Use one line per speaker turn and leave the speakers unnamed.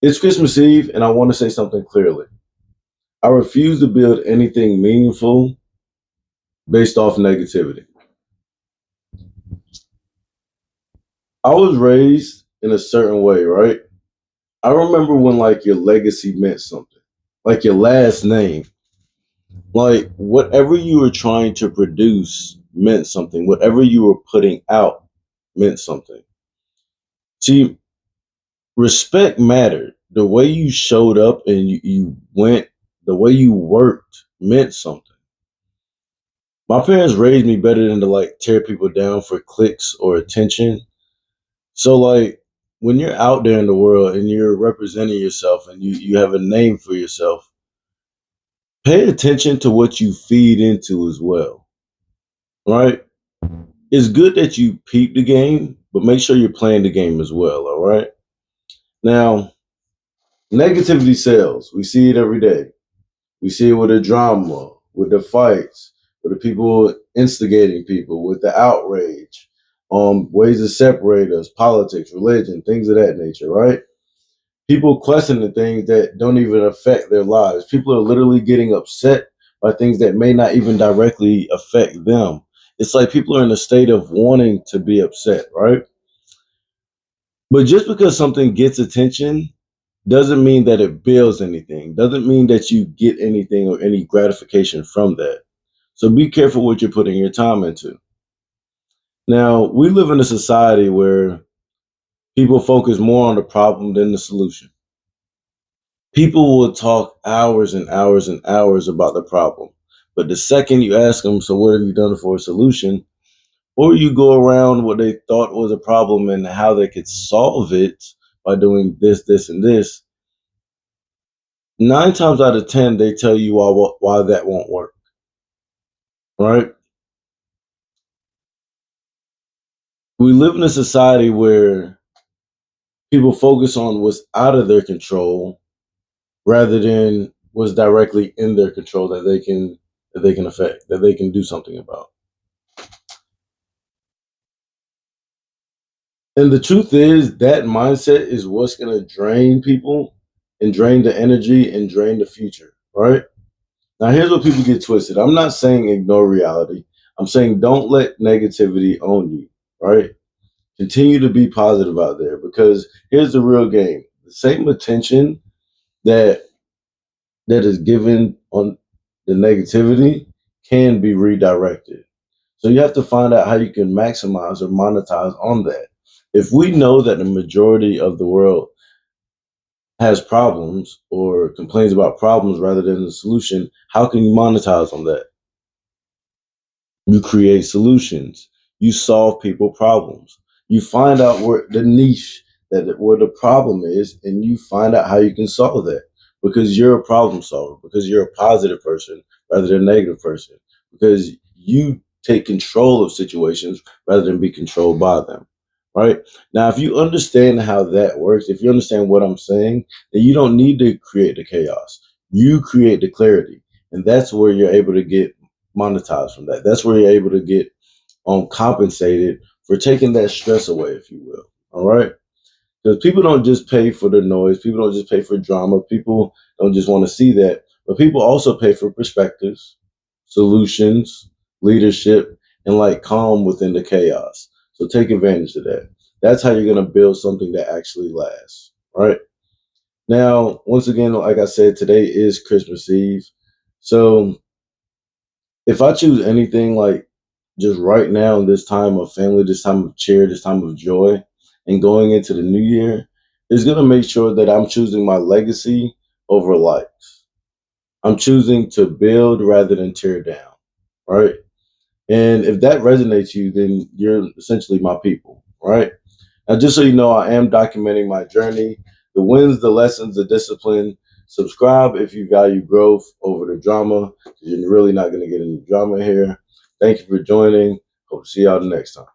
It's Christmas Eve, and I want to say something clearly. I refuse to build anything meaningful based off negativity. I was raised in a certain way, right? I remember when like your legacy meant something, like your last name, like whatever you were trying to produce meant something. Whatever you were putting out meant something. See, respect mattered. The way you showed up and you went, the way you worked meant something. My parents raised me better than to like tear people down for clicks or attention. So like when you're out there in the world and you're representing yourself and you have a name for yourself, pay attention to what you feed into as well. Right? It's good that you peep the game, but make sure you're playing the game as well, all right? Now, negativity sells. We see it every day. We see it with the drama, with the fights, with the people instigating people, with the outrage, ways to separate us, politics, religion, things of that nature, right? People questioning things that don't even affect their lives. People are literally getting upset by things that may not even directly affect them. It's like people are in a state of wanting to be upset, right? But just because something gets attention doesn't mean that it builds anything, doesn't mean that you get anything or any gratification from that. So be careful what you're putting your time into. Now, we live in a society where people focus more on the problem than the solution. People will talk hours and hours and hours about the problem. But the second you ask them, so what have you done for a solution? Or you go around what they thought was a problem and how they could solve it by doing this, this, and this. 9 times out of 10, they tell you why that won't work, right? We live in a society where people focus on what's out of their control rather than what's directly in their control that they can affect, that they can do something about. And the truth is that mindset is what's going to drain people and drain the energy and drain the future, right? Now here's what people get twisted. I'm not saying ignore reality. I'm saying don't let negativity own you, right? Continue to be positive out there because here's the real game. The same attention that is given on the negativity can be redirected. So you have to find out how you can maximize or monetize on that. If we know that the majority of the world has problems or complains about problems rather than the solution, how can you monetize on that? You create solutions. You solve people problems. You find out where the niche that where the problem is, and you find out how you can solve that. Because you're a problem solver. Because you're a positive person rather than a negative person. Because you take control of situations rather than be controlled by them. Right now, if you understand how that works, if you understand what I'm saying, then you don't need to create the chaos. You create the clarity, and that's where you're able to get monetize from that. That's where you're able to get compensated for taking that stress away, if you will. All right. Because people don't just pay for the noise, people don't just pay for drama, people don't just want to see that, but people also pay for perspectives, solutions, leadership, and like calm within the chaos. So take advantage of that. That's how you're going to build something that actually lasts. Right. Now, once again, like I said, today is Christmas Eve. So if I choose anything like just right now in this time of family, this time of cheer, this time of joy, and going into the new year, is going to make sure that I'm choosing my legacy over likes. I'm choosing to build rather than tear down, right? And if that resonates you, then you're essentially my people, right? Now, just so you know, I am documenting my journey, the wins, the lessons, the discipline. Subscribe if you value growth over the drama, 'cause you're really not going to get any drama here. Thank you for joining. Hope to see y'all the next time.